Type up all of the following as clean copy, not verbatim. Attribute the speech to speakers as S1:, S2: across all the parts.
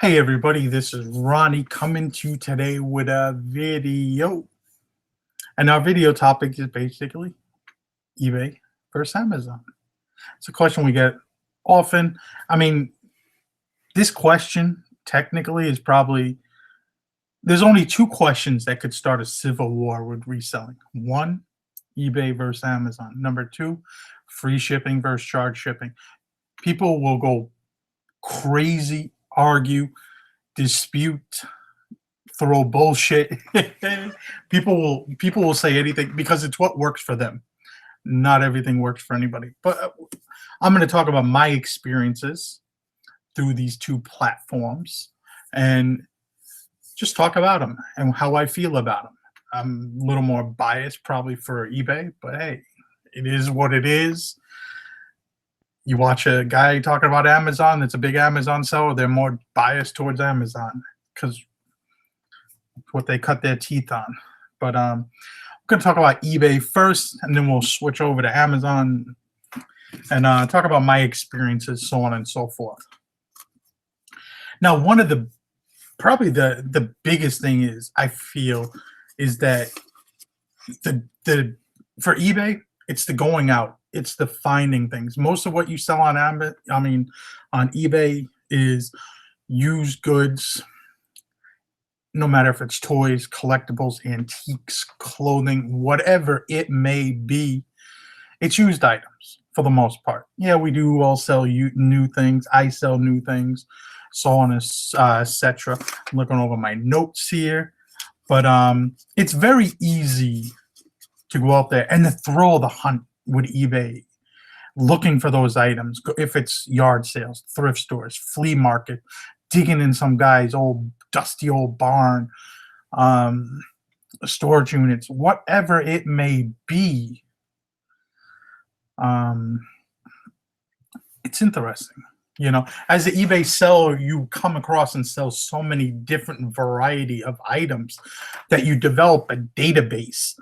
S1: Hey everybody, this is Ronnie coming to you today with a video. And our video topic is basically eBay versus Amazon. It's a question we get often. I mean, this question technically is probably there's only two questions that could start a civil war with reselling. One, eBay versus Amazon. Number two, free shipping versus charge shipping. People will go crazy, argue, dispute, throw bullshit. People will say anything because it's what works for them. Not everything works for anybody. But I'm going to talk about my experiences through these two platforms and just talk about them and how I feel about them. I'm a little more biased probably for eBay, but hey, it is what it is. You watch a guy talking about Amazon that's a big Amazon seller, they're more biased towards Amazon because what they cut their teeth on. But I'm going to talk about eBay first, and then we'll switch over to Amazon and talk about my experiences, so on and so forth. Now, one of the probably the biggest thing is I feel is that the for eBay, it's the going out, it's the finding things. Most of what you sell on on eBay is used goods, no matter if it's toys, collectibles, antiques, clothing, whatever it may be, it's used items for the most part. Yeah, we do all sell new things. I sell new things, so on and etc. I'm looking over my notes here, but it's very easy to go out there and to throw the hunt with eBay, looking for those items. If it's yard sales, thrift stores, flea market, digging in some guy's old dusty old barn, storage units, whatever it may be. It's interesting. As an eBay seller, you come across and sell so many different variety of items that you develop a database,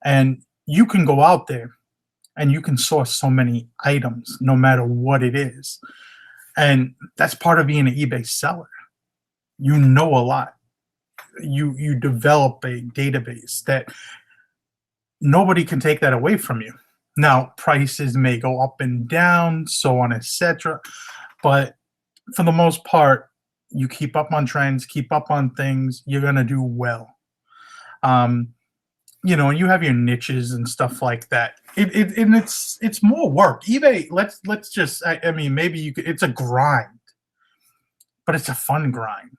S1: and you can go out there and you can source so many items no matter what it is. And that's part of being an eBay seller. You know a lot. You develop a database that nobody can take that away from you. Now, prices may go up and down, so on, etc. But for the most part, you keep up on trends, keep up on things, you're gonna do well. And you have your niches and stuff like that. It's more work. eBay, let's just I mean, maybe you could, it's a grind, but it's a fun grind,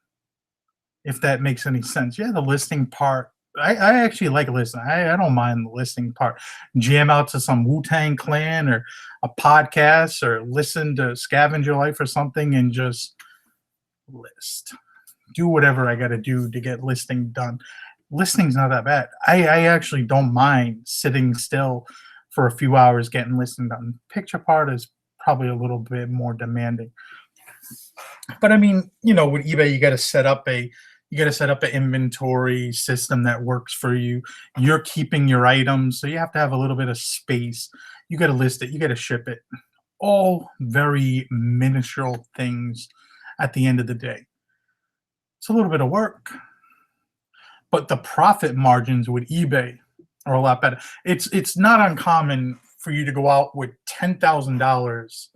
S1: if that makes any sense. Yeah, the listing part. I actually like listening. I don't mind the listing part. Jam out to some Wu-Tang Clan or a podcast, or listen to Scavenger Life or something and just list. Do whatever I got to do to get listing done. Listing's not that bad. I actually don't mind sitting still for a few hours getting listing done. Picture part is probably a little bit more demanding. But I mean, with eBay, you got to set up an inventory system that works for you. You're keeping your items, so you have to have a little bit of space. You got to list it, you got to ship it. All very minuscule things at the end of the day. It's a little bit of work, but the profit margins with eBay are a lot better. It's not uncommon for you to go out with $10,000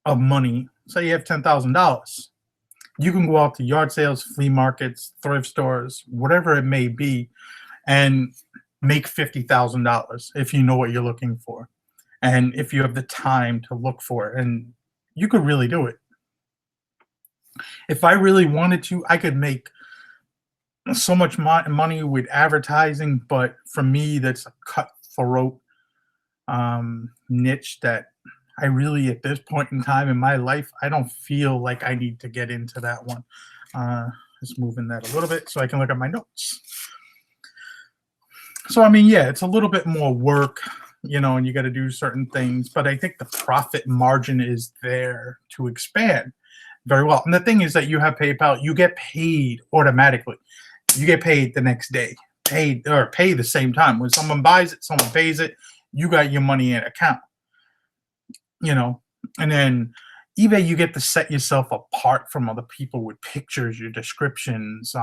S1: of money. Say you have $10,000. You can go out to yard sales, flea markets, thrift stores, whatever it may be, and make $50,000 if you know what you're looking for, and if you have the time to look for it, and you could really do it. If I really wanted to, I could make so much money with advertising, but for me, that's a cutthroat niche that I really, at this point in time in my life, I don't feel like I need to get into that one. Just moving that a little bit so I can look at my notes. So, I mean, yeah, it's a little bit more work, and you got to do certain things, but I think the profit margin is there to expand very well. And the thing is that you have PayPal, you get paid automatically. You get paid the next day, pay the same time. When someone buys it, someone pays it, you got your money in account. And then eBay, you get to set yourself apart from other people with pictures, your descriptions.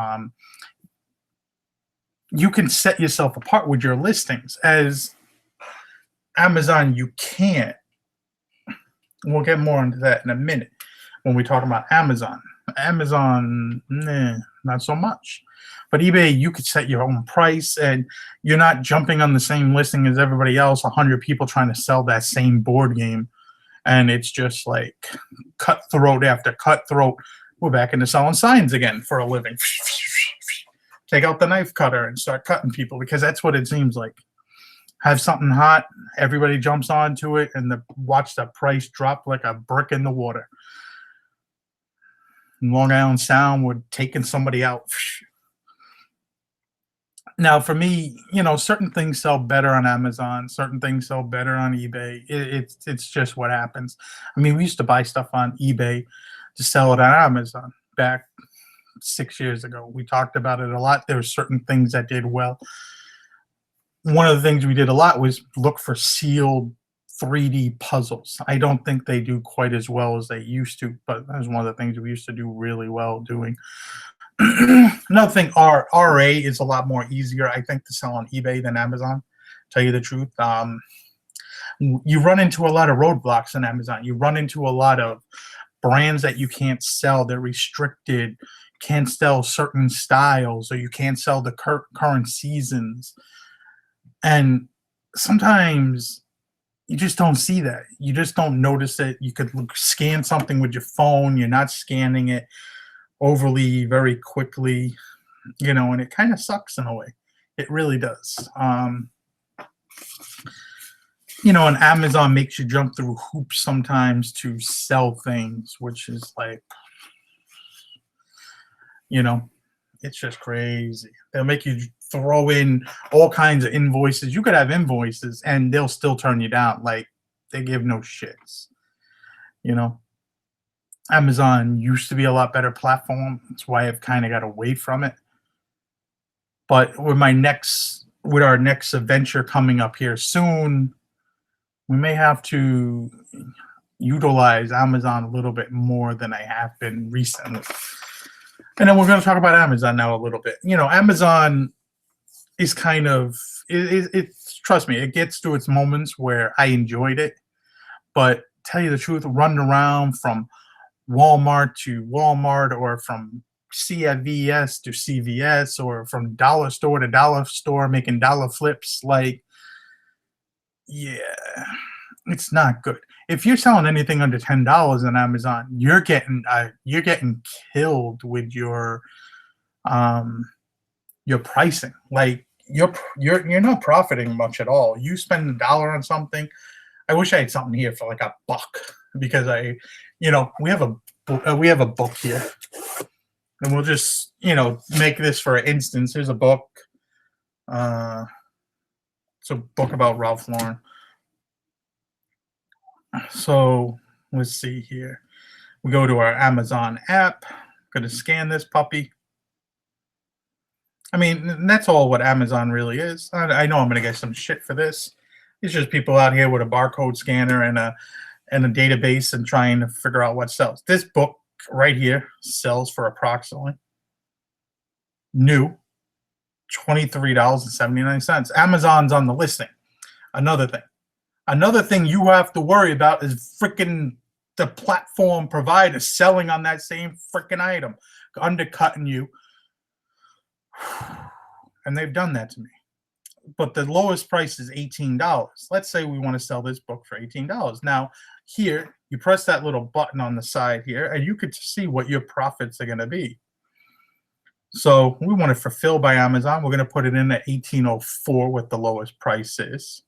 S1: You can set yourself apart with your listings. As Amazon, you can't. We'll get more into that in a minute when we talk about Amazon. Amazon, not so much. But eBay, you could set your own price, and you're not jumping on the same listing as everybody else. 100 people trying to sell that same board game, and it's just like cutthroat after cutthroat. We're back into selling signs again for a living. Take out the knife cutter and start cutting people, because that's what it seems like. Have something hot, everybody jumps onto it, and watch the price drop like a brick in the water. Long Island Sound, we're taking somebody out. Now, for me, certain things sell better on Amazon, certain things sell better on eBay. It's just what happens. I mean, we used to buy stuff on eBay to sell it on Amazon back 6 years ago. We talked about it a lot. There were certain things that did well. One of the things we did a lot was look for sealed 3D puzzles. I don't think they do quite as well as they used to, but that was one of the things we used to do really well doing. Another thing, RA is a lot more easier, I think, to sell on eBay than Amazon. Tell you the truth, you run into a lot of roadblocks on Amazon. You run into a lot of brands that you can't sell. They're restricted. Can't sell certain styles, or you can't sell the current seasons. And sometimes you just don't see that. You just don't notice it. You could scan something with your phone. You're not scanning it overly very quickly, and it kind of sucks in a way. It really does. And Amazon makes you jump through hoops sometimes to sell things, which is like, it's just crazy. They'll make you throw in all kinds of invoices. You could have invoices and they'll still turn you down. Like, they give no shits. Amazon used to be a lot better platform. That's why I've kind of got away from it. But with our next adventure coming up here soon, we may have to utilize Amazon a little bit more than I have been recently. And then we're going to talk about Amazon now a little bit. Amazon is kind of, trust me, it gets to its moments where I enjoyed it. But tell you the truth, running around from Walmart to Walmart, or from CVS to CVS, or from dollar store to dollar store, making dollar flips, like, yeah, it's not good. If you're selling anything under $10 on Amazon, you're getting killed with your pricing. Like, you're not profiting much at all. You spend $1 on something. I wish I had something here for like $1, because we have a book here, and we'll just make this for instance. Here's a book. It's a book about Ralph Lauren. So let's see here. We go to our Amazon app. Going to scan this puppy. I mean, that's all what Amazon really is. I know I'm going to get some shit for this. It's just people out here with a barcode scanner and a database and trying to figure out what sells. This book right here sells for approximately new $23.79. Amazon's on the listing. Another thing you have to worry about is freaking the platform provider selling on that same freaking item, undercutting you. And they've done that to me. But the lowest price is $18. Let's say we want to sell this book for $18. Now, here, you press that little button on the side here, and you could see what your profits are going to be. So we want to fulfill by Amazon. We're going to put it in at $18.04, what the lowest price is.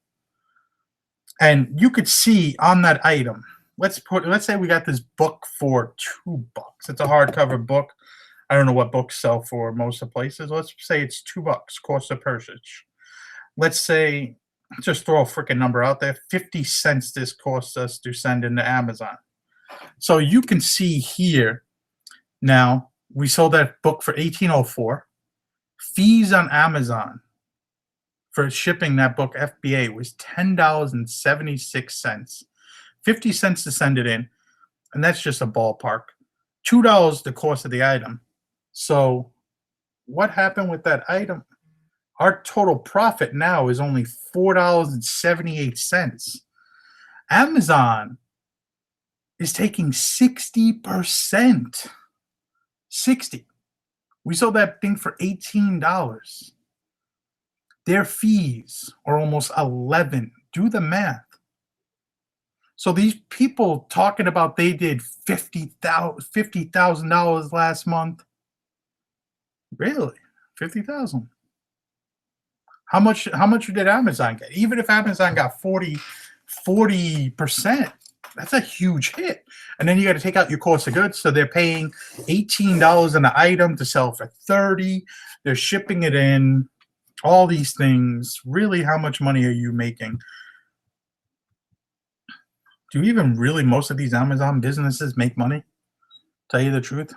S1: And you could see on that item, let's say we got this book for $2. It's a hardcover book. I don't know what books sell for most of the places. Let's say it's $2, cost of purchase. Let's say, just throw a freaking number out there, 50 cents this costs us to send into Amazon. So you can see here, now, we sold that book for $18.04. Fees on Amazon for shipping that book FBA was $10.76. 50 cents to send it in. And that's just a ballpark. $2 the cost of the item. So what happened with that item? Our total profit now is only $4.78. Amazon is taking 60%. 60. We sold that thing for $18. Their fees are almost 11. Do the math. So these people talking about they did $50,000 last month. Really? 50,000. How much did Amazon get? Even if Amazon got 40%, that's a huge hit. And then you got to take out your cost of goods. So they're paying $18 an item to sell for 30. They're shipping it in, all these things. Really, how much money are you making? Do even really most of these Amazon businesses make money? Tell you the truth.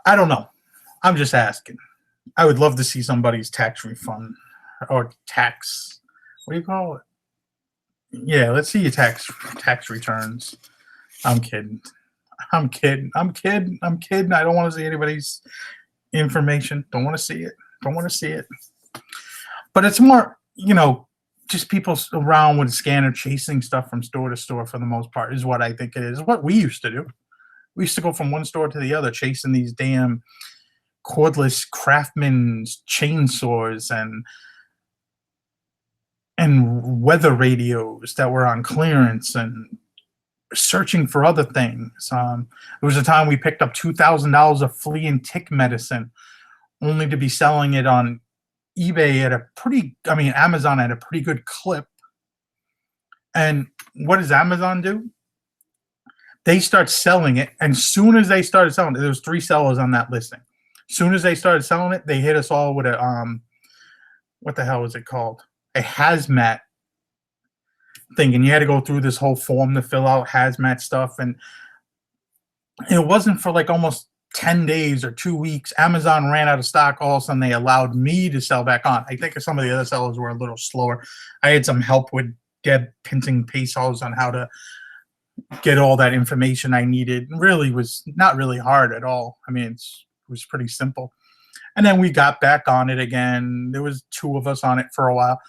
S1: I don't know. I'm just asking. I would love to see somebody's tax refund or tax. What do you call it? Yeah, let's see your tax returns. I'm kidding. I'm kidding. I'm kidding. I'm kidding. I don't want to see anybody's information. Don't want to see it. Don't want to see it. But it's more, just people around with a scanner chasing stuff from store to store for the most part is what I think it is. What we used to do. We used to go from one store to the other chasing these damn cordless Craftsman's chainsaws and weather radios that were on clearance and searching for other things. There was a time we picked up $2,000 of flea and tick medicine only to be selling it on eBay at Amazon at a pretty good clip. And what does Amazon do? They start selling it. And soon as they started selling it, there was 3 sellers on that listing. Soon as they started selling it, they hit us all with a, what the hell is it called? A hazmat thing. And you had to go through this whole form to fill out hazmat stuff. And it wasn't for like almost 10 days or 2 weeks. Amazon ran out of stock. All of a sudden, they allowed me to sell back on. I think some of the other sellers were a little slower. I had some help with Deb pinching pesos on how to get all that information I needed. It really was not really hard at all. I mean, it was pretty simple. And then we got back on it again. There was 2 of us on it for a while.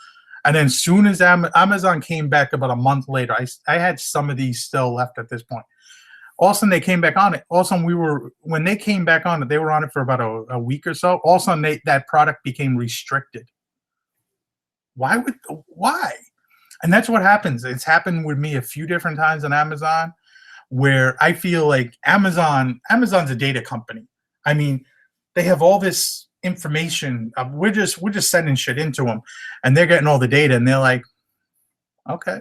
S1: And then soon as Amazon came back about a month later, I had some of these still left at this point. All of a sudden, they came back on it. All of a sudden, when they came back on it, they were on it for about a week or so. All of a sudden, that product became restricted. Why? And that's what happens. It's happened with me a few different times on Amazon where I feel like Amazon's a data company. I mean, they have all this information. We're just sending shit into them, and they're getting all the data, and they're like, okay.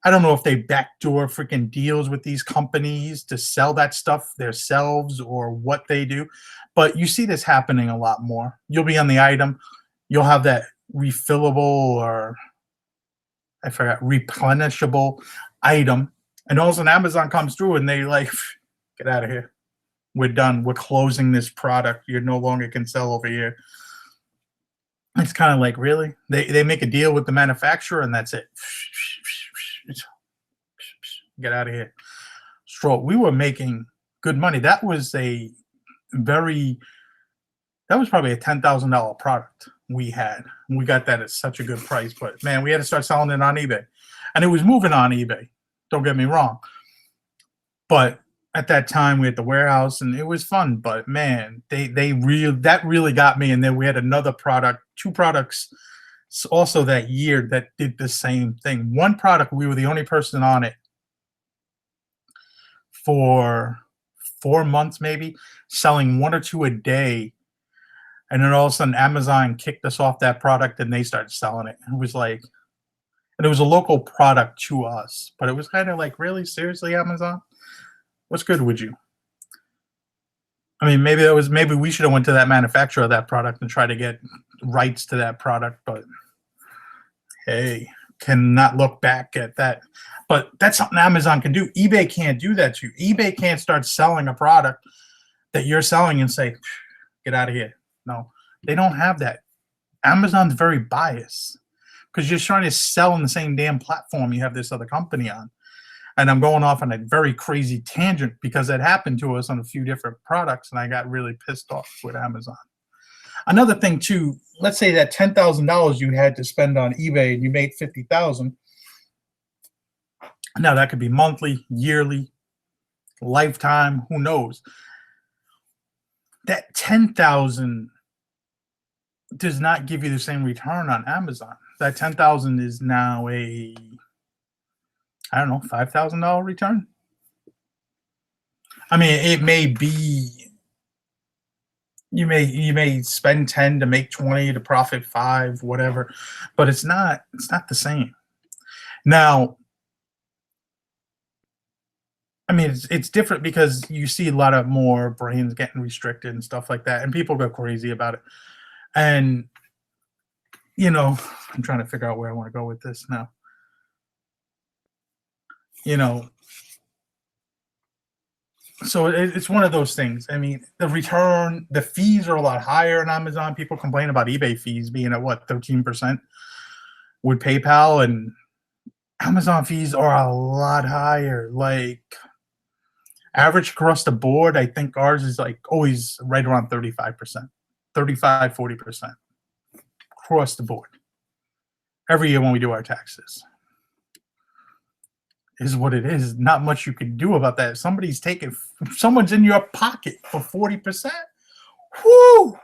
S1: I don't know if they backdoor freaking deals with these companies to sell that stuff themselves or what they do, but you see this happening a lot more. You'll be on the item, you'll have that refillable or I forgot replenishable item, and all of a sudden Amazon comes through and they like, get out of here. We're done. We're closing this product. You no longer can sell over here. It's kind of like, really? They make a deal with the manufacturer and that's it. Get out of here. Stroll. We were making good money. That was probably a $10,000 product we had. We got that at such a good price, but man, we had to start selling it on eBay. And it was moving on eBay. Don't get me wrong. But at that time we had the warehouse and it was fun, but man, that really got me. And then we had another product, 2 products also that year that did the same thing. One product, we were the only person on it for 4 months, maybe selling 1 or 2 a day. And then all of a sudden Amazon kicked us off that product and they started selling it. It was like, and it was a local product to us, but it was kind of like, really, seriously, Amazon? What's good with you? I mean, maybe we should have went to that manufacturer of that product and tried to get rights to that product, but hey, cannot look back at that. But that's something Amazon can do. eBay can't do that to you. eBay can't start selling a product that you're selling and say, get out of here. No, they don't have that. Amazon's very biased because you're trying to sell on the same damn platform you have this other company on. And I'm going off on a very crazy tangent because that happened to us on a few different products, and I got really pissed off with Amazon. Another thing too, let's say that $10,000 you had to spend on eBay and you made 50,000. Now that could be monthly, yearly, lifetime, who knows? That 10,000 does not give you the same return on Amazon. That 10,000 is now a, I don't know, $5,000 return. I mean, it may be, you may spend 10 to make 20 to profit 5, whatever, but it's not the same. Now, I mean, it's different because you see a lot of more brands getting restricted and stuff like that, and people go crazy about it. And I'm trying to figure out where I want to go with this now. So it's one of those things. I mean, the fees are a lot higher on Amazon. People complain about eBay fees being at 13% with PayPal, and Amazon fees are a lot higher. Like average across the board, I think ours is like always right around 35%, 35, 40% across the board. Every year when we do our taxes. Is what it is. Not much you can do about that. If someone's in your pocket for 40%. Whoo!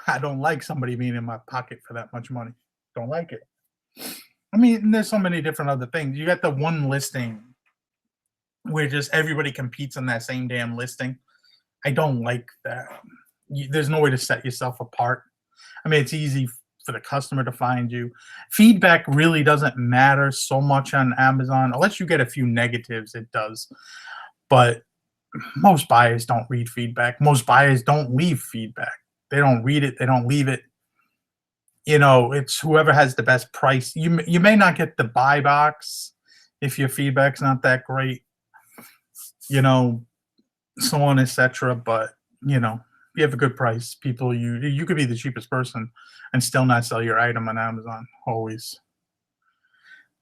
S1: I don't like somebody being in my pocket for that much money. Don't like it. I mean, there's so many different other things. You got the one listing where just everybody competes on that same damn listing. I don't like that. There's no way to set yourself apart. I mean, it's easy for the customer to find you. Feedback really doesn't matter so much on Amazon, unless you get a few negatives, it does. But most buyers don't read feedback. Most buyers don't leave feedback. They don't read it. They don't leave it. It's whoever has the best price. You may not get the buy box if your feedback's not that great, so on, etc. But, if you have a good price, people, you could be the cheapest person and still not sell your item on Amazon always.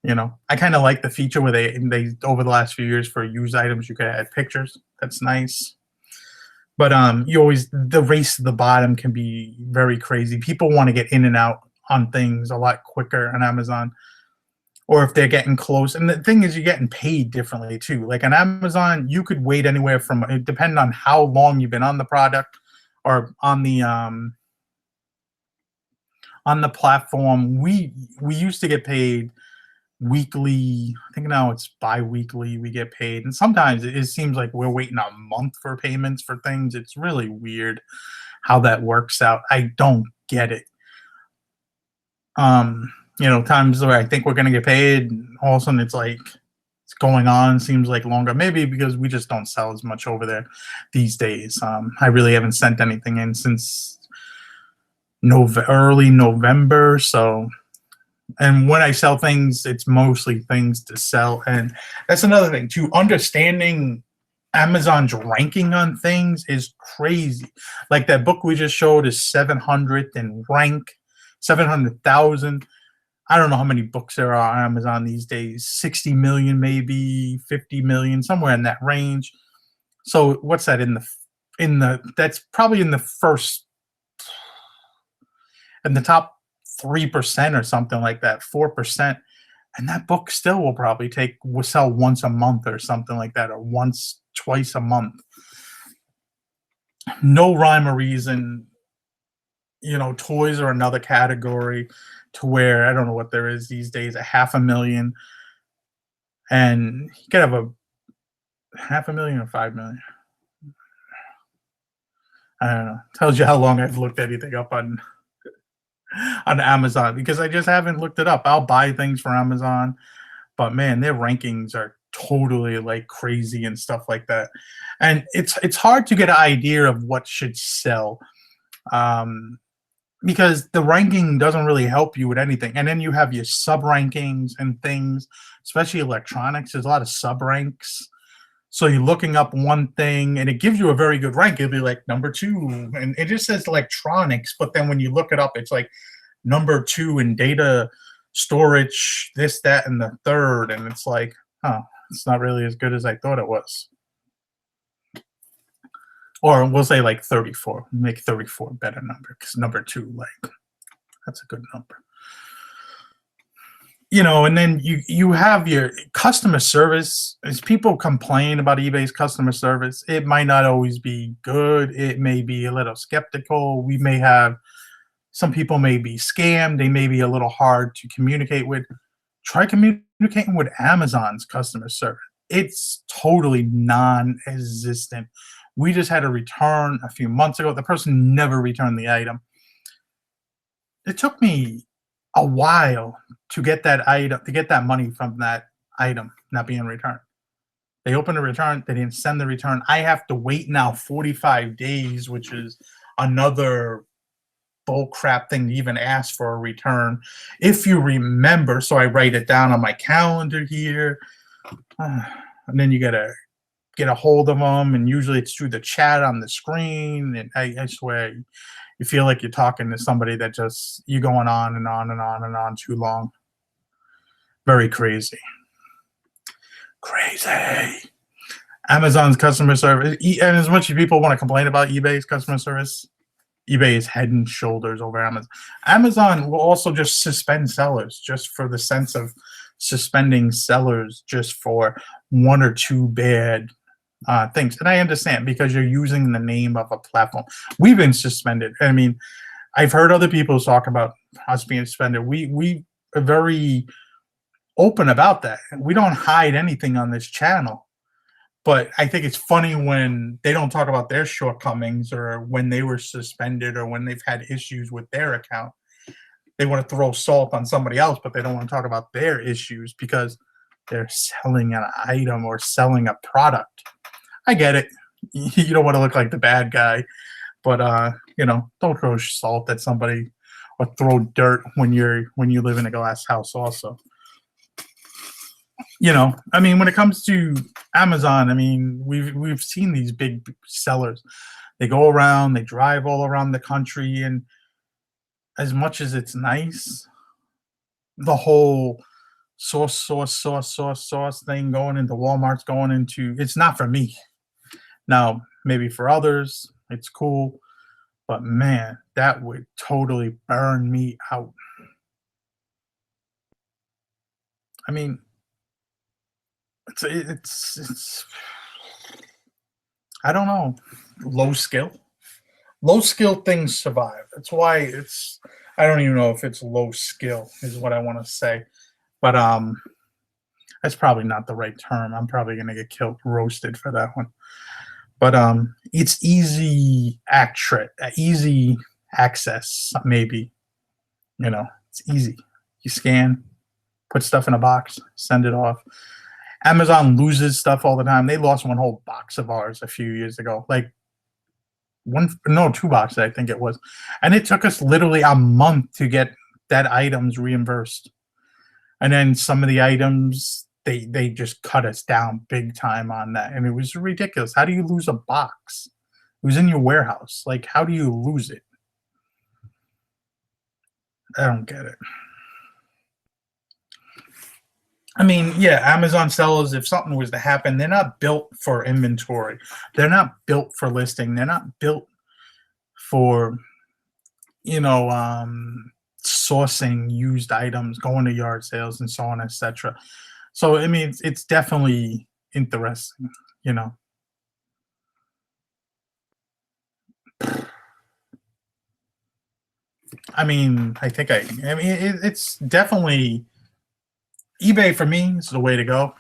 S1: I kind of like the feature where they over the last few years for used items, you could add pictures. That's nice. But the race to the bottom can be very crazy. People want to get in and out on things a lot quicker on Amazon, or if they're getting close. And the thing is, you're getting paid differently too. Like on Amazon, you could wait anywhere from, depending on how long you've been on the product or on the platform. We used to get paid weekly. I think now it's bi-weekly we get paid, and sometimes it seems like we're waiting a month for payments for things. It's really weird how that works out. I don't get it. Times where I think we're going to get paid, and all of a sudden it's like it's going on, seems like longer. Maybe because we just don't sell as much over there these days. I really haven't sent anything in since early November. So, and when I sell things, it's mostly things to sell. And that's another thing too. Understanding Amazon's ranking on things is crazy. Like that book we just showed is 700 and rank 700,000. I don't know how many books there are on Amazon these days. 60 million, maybe 50 million, somewhere in that range. So what's that that's probably in the top 3% or something like that, 4%. And that book still will sell once a month or something like that, or twice a month. No rhyme or reason. Toys are another category to where I don't know what there is these days, 500,000. And you could have a 500,000 or 5 million. I don't know. Tells you how long I've looked anything up on Amazon, because I just haven't looked it up. I'll buy things for Amazon, but man, their rankings are totally like crazy and stuff like that. And it's hard to get an idea of what should sell, because the ranking doesn't really help you with anything. And then you have your sub rankings and things, especially electronics. There's a lot of sub ranks. So you're looking up one thing and it gives you a very good rank. It'll be like number 2, and it just says electronics. But then when you look it up, it's like number 2 in data storage, this, that, and the third. And it's like, Oh, it's not really as good as I thought it was. Or we'll say like 34. Make 34 a better number because number two, like, that's a good number. And then you have your customer service. As people complain about eBay's customer service, it might not always be good. It may be a little skeptical. We may have some people may be scammed. They may be a little hard to communicate with. Try communicating with Amazon's customer service. It's totally non-existent. We just had a return a few months ago. The person never returned the item. It took me a while to get that item, to get that money from that item not being returned. They opened a return, they didn't send the return. I have to wait now 45 days, which is another bull crap thing to even ask for a return. If you remember, so I write it down on my calendar here, and then you gotta get a hold of them, and usually it's through the chat on the screen, and I swear you feel like you're talking to somebody that just you're going on and on and on and on too long. Very crazy. Amazon's customer service, and as much as people want to complain about eBay's customer service, eBay is head and shoulders over Amazon. Amazon will also just suspend sellers just for the sense of suspending sellers just for one or two bad things. And I understand because you're using the name of a platform. We've been suspended. I mean, I've heard other people talk about us being suspended. We are very open about that. We don't hide anything on this channel. But I think it's funny when they don't talk about their shortcomings or when they were suspended or when they've had issues with their account. They want to throw salt on somebody else, but they don't want to talk about their issues because they're selling an item or selling a product. I get it. You don't want to look like the bad guy, but don't throw salt at somebody or throw dirt when you live in a glass house also. I mean, when it comes to Amazon, I mean, we've seen these big sellers. They go around, they drive all around the country, and as much as it's nice, the whole sauce thing going into Walmart's going into, it's not for me. Now, maybe for others, it's cool, but man, that would totally burn me out. I mean, it's I don't know, low skill things survive. That's why I don't even know if it's low skill is what I want to say, but that's probably not the right term. I'm probably gonna get roasted for that one, but it's easy access, maybe. It's easy. You scan, put stuff in a box, send it off. Amazon loses stuff all the time. They lost one whole box of ours a few years ago, like 2 boxes, I think it was, and it took us literally a month to get that items reimbursed. And then some of the items they just cut us down big time on that, and it was ridiculous. How do you lose a box? It was in your warehouse. Like, how do you lose it? I don't get it. I mean, yeah, Amazon sellers, if something was to happen, they're not built for inventory. They're not built for listing. They're not built for, sourcing used items, going to yard sales, and so on, etc. So, I mean, it's definitely interesting, I mean, it's definitely eBay for me is the way to go.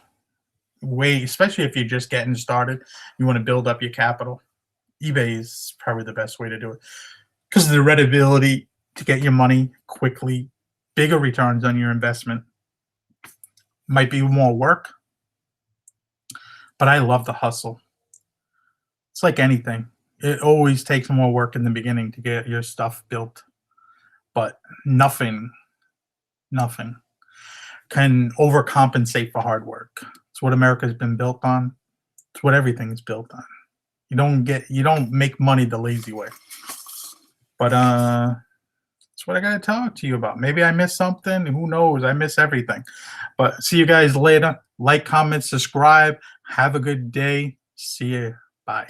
S1: Especially if you're just getting started, you want to build up your capital. eBay is probably the best way to do it because of the readability to get your money quickly, bigger returns on your investment. Might be more work, but I love the hustle. It's like anything. It always takes more work in the beginning to get your stuff built, but nothing can overcompensate for hard work. It's what America's been built on. It's what everything's built on. You don't make money the lazy way. But that's what I gotta talk to you about. Maybe I missed something. Who knows? I miss everything. But see you guys later. Like, comment, subscribe. Have a good day. See you. Bye.